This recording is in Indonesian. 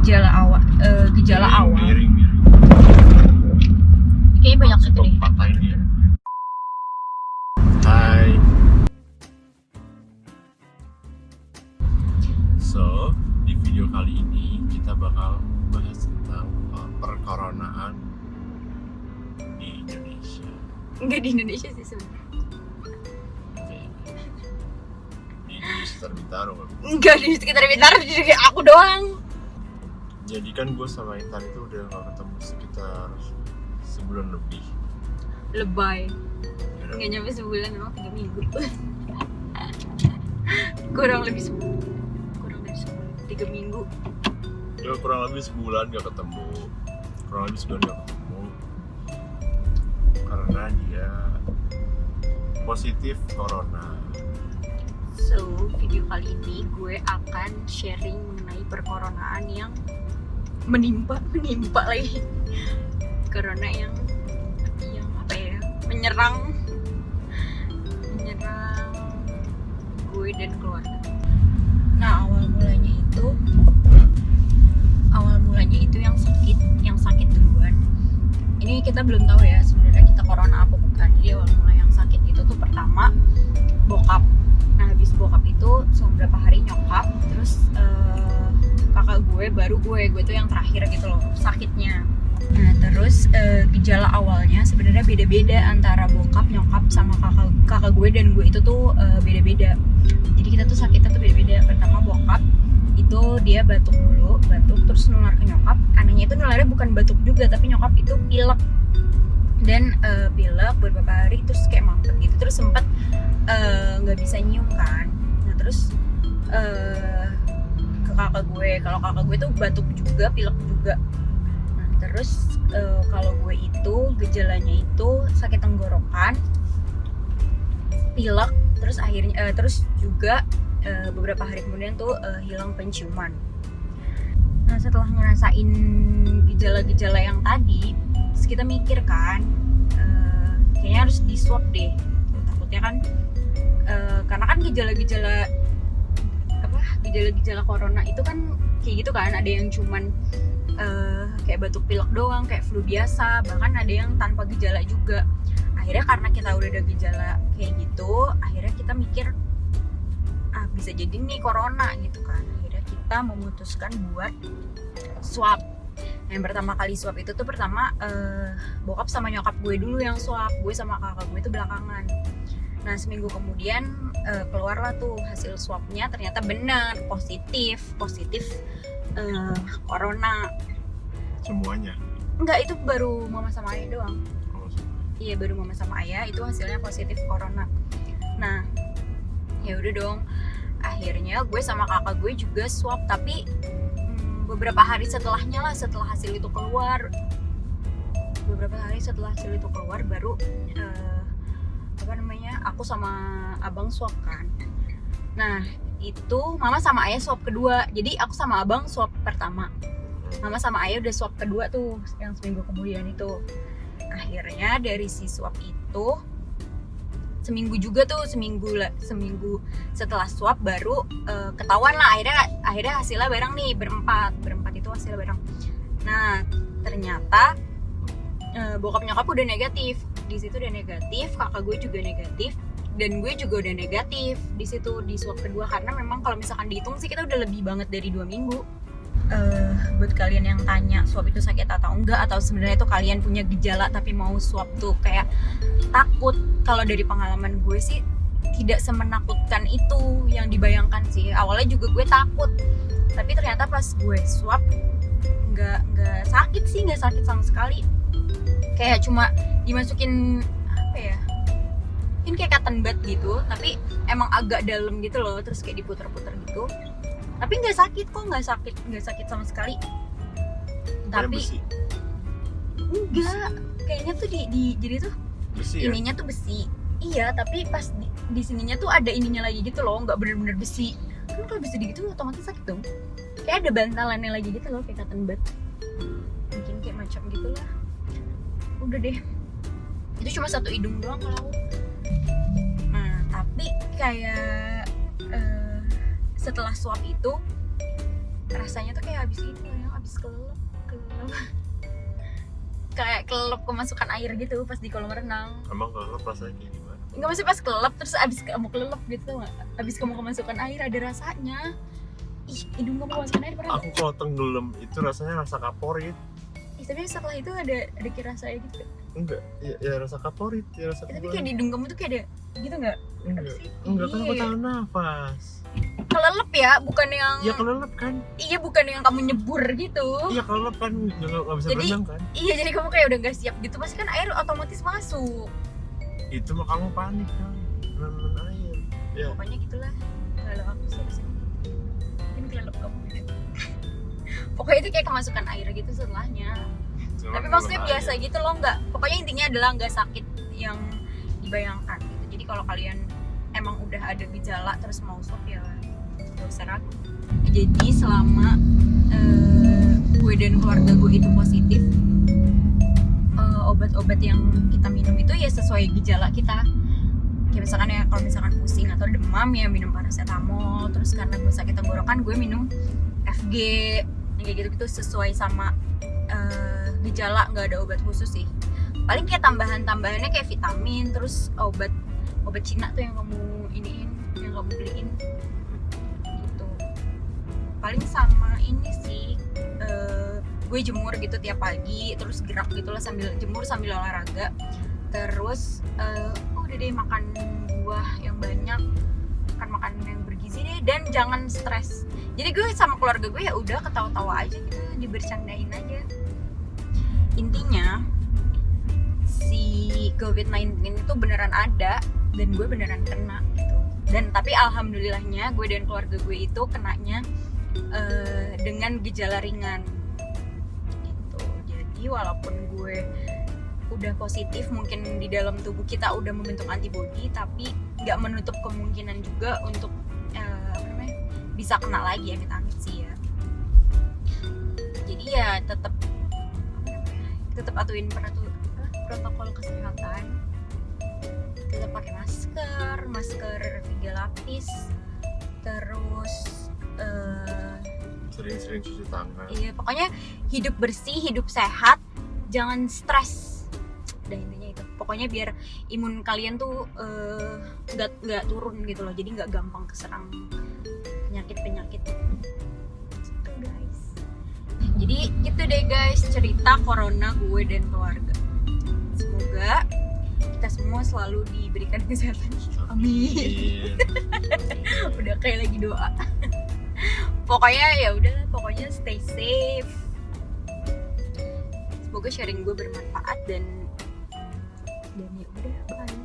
gejala awal. Miring. Kayaknya banyak situ deh. Patahin dia. Hai. So, di video kali ini kita bakal bahas tentang perkoronaan di Indonesia. Enggak di Indonesia sih sebenarnya. Di sekitar Bintaro. Enggak di sekitar Bintaro, jadi aku doang. Jadi kan gue sama Intan itu udah gak ketemu sekitar sebulan lebih. Lebay. Nggak nyampe sebulan, memang 3 minggu. kurang lebih sebulan 3 minggu. Ya kurang lebih sebulan gak ketemu. Karena dia positif corona. So, video kali ini gue akan sharing mengenai perkoronaan yang menimpa lagi. Corona yang apa ya? Menyerang gue dan keluarga. Nah, awal mulanya itu yang sakit duluan. Ini kita belum tahu ya sebenarnya kita corona apa bukan. Jadi awal mula yang sakit itu tuh pertama bokap. Nah, habis bokap itu beberapa hari nyokap, terus kakak gue, baru gue tuh yang terakhir gitu loh sakitnya. Nah, terus gejala awalnya sebenarnya beda-beda antara bokap, nyokap sama kakak gue dan gue itu tuh beda-beda. Jadi kita tuh sakitnya tuh beda-beda. Pertama bokap itu dia batuk terus nular ke nyokap. Anehnya itu nularnya bukan batuk juga, tapi nyokap itu pilek. Dan pilek beberapa hari terus kayak mampet gitu, terus sempet nggak bisa nyium kan. Nah, terus ke kakak gue, kalau kakak gue tuh batuk juga, pilek juga. Nah, terus kalau gue itu gejalanya itu sakit tenggorokan, pilek, terus juga beberapa hari kemudian tuh hilang penciuman. Nah, setelah ngerasain gejala-gejala yang tadi, terus kita mikir kan, kayaknya harus di swab deh. Takutnya kan, karena kan gejala-gejala corona itu kan kayak gitu kan, ada yang cuman kayak batuk pilek doang, kayak flu biasa, bahkan ada yang tanpa gejala juga. Akhirnya karena kita udah ada gejala kayak gitu, akhirnya kita mikir bisa jadi nih corona gitu kan. Akhirnya kita memutuskan buat swab. Yang pertama kali swab itu tuh bokap sama nyokap gue dulu yang swab, gue sama kakak gue itu belakangan. Nah, seminggu kemudian keluarlah tuh hasil swabnya, ternyata benar positif corona. Semuanya? Enggak, itu baru mama sama ayah doang. Iya, baru mama sama ayah itu hasilnya positif corona. Nah, ya udah dong. Akhirnya gue sama kakak gue juga swab, tapi beberapa hari setelahnya lah, setelah hasil itu keluar baru aku sama abang swab kan. Nah, itu mama sama ayah swab kedua. Jadi aku sama abang swab pertama, mama sama ayah udah swab kedua tuh yang seminggu kemudian itu. Akhirnya dari si swab itu seminggu setelah swab baru ketahuan lah, akhirnya hasilnya bareng nih, berempat itu hasilnya bareng. Nah, ternyata bokap nyokap udah negatif, di situ udah negatif, kakak gue juga negatif, dan gue juga udah negatif di situ di swab kedua. Karena memang kalau misalkan dihitung sih kita udah lebih banget dari 2 minggu. Buat kalian yang tanya swab itu sakit atau enggak, atau sebenarnya itu kalian punya gejala tapi mau swab tuh kayak takut, kalau dari pengalaman gue sih tidak semenakutkan itu yang dibayangkan sih. Awalnya juga gue takut, tapi ternyata pas gue swab nggak sakit sama sekali. Kayak cuma dimasukin mungkin kayak cotton bud gitu, tapi emang agak dalam gitu loh, terus kayak diputer-puter gitu. Tapi nggak sakit sama sekali. Tapi besi. Enggak, kayaknya tuh jadi tuh besi, ininya tuh besi. Iya, tapi pas di sininya tuh ada ininya lagi gitu loh, nggak bener-bener besi. Kan kalau besi gitu otomatis sakit dong. Kayak ada bantalannya lagi gitu loh, kayak cotton bud. Mungkin kayak macam gitulah. Udah deh. Itu cuma satu hidung doang kalau. Nah, tapi kayak setelah swab itu rasanya tuh kayak habis itu ya, habis kelelep kayak kelelep kemasukan air gitu pas di kolam renang. Emang kalau rasanya kayak gimana? Enggak, maksudnya pas kelelep terus abis kamu kelelep gitu tau nggak? Abis kamu kemasukan air ada rasanya. Ih, hidung kamu kemasukan air pernah? Aku kalau tenggelam itu rasanya rasa kaporit. Tapi setelah itu ada kira rasanya gitu. Enggak, ya rasa kaporit, ya rasa Tapi kayak di hidung kamu tuh kayak ada gitu nggak? Enggak kan aku tahan nafas. Kelelep ya, bukan yang. Ya kelelep kan? Iya, bukan yang kamu nyebur gitu. Iya kelelep kan, nggak bisa Jadi, berenang kan? Iya, jadi kamu kayak udah nggak siap gitu, pasti kan air otomatis masuk. Itu mah kamu panik kan, berenang air. Ya. Pokoknya gitulah. Kalau aku sih harusnya mungkin kelelep kamu gitu. Pokoknya itu kayak kemasukan air gitu setelahnya. Cuman Tapi maksudnya kalau biasa air. gitu loh, nggak. Pokoknya intinya adalah nggak sakit yang dibayangkan gitu. Jadi kalau kalian emang udah ada gejala terus mau swab ya nggak usah ragu. Jadi selama gue dan keluarga gue itu positif, obat-obat yang kita minum itu ya sesuai gejala kita. Kayak misalkan ya kalau misalkan pusing atau demam ya minum paracetamol. Terus karena gue sakit tenggorokan gue minum FG, kayak gitu-gitu sesuai sama gejala, nggak ada obat khusus sih. Paling kayak tambahannya kayak vitamin, terus obat Cina tuh yang kamu iniin, yang kamu beliin gitu. Paling sama ini sih, gue jemur gitu tiap pagi, terus gerak gitulah sambil jemur sambil olahraga. Terus udah deh makan buah yang banyak, makan yang bergizi deh, dan jangan stres. Jadi gue sama keluarga gue ya udah ketawa-tawa aja gitu, dibercandain aja. Intinya si COVID-19 itu beneran ada dan gue beneran kena gitu. Dan tapi alhamdulillahnya gue dan keluarga gue itu kenanya dengan gejala ringan gitu. Jadi walaupun gue udah positif, mungkin di dalam tubuh kita udah membentuk antibodi, tapi nggak menutup kemungkinan juga untuk bisa kena lagi, amit-amit sih ya. Jadi ya tetap atuin protokol kesehatan, tetap pakai masker 3 lapis, terus sering-sering cuci tangan. iya, pokoknya hidup bersih, hidup sehat, jangan stres. Dan intinya itu, pokoknya biar imun kalian tuh nggak turun gitu loh, jadi nggak gampang keserang penyakit gitu guys. Jadi gitu deh guys, cerita corona gue dan keluarga. Semoga kita semua selalu diberikan kesehatan. Amin. Udah kayak lagi doa. Pokoknya ya udah, pokoknya stay safe. Semoga sharing gue bermanfaat dan ya udah, bye.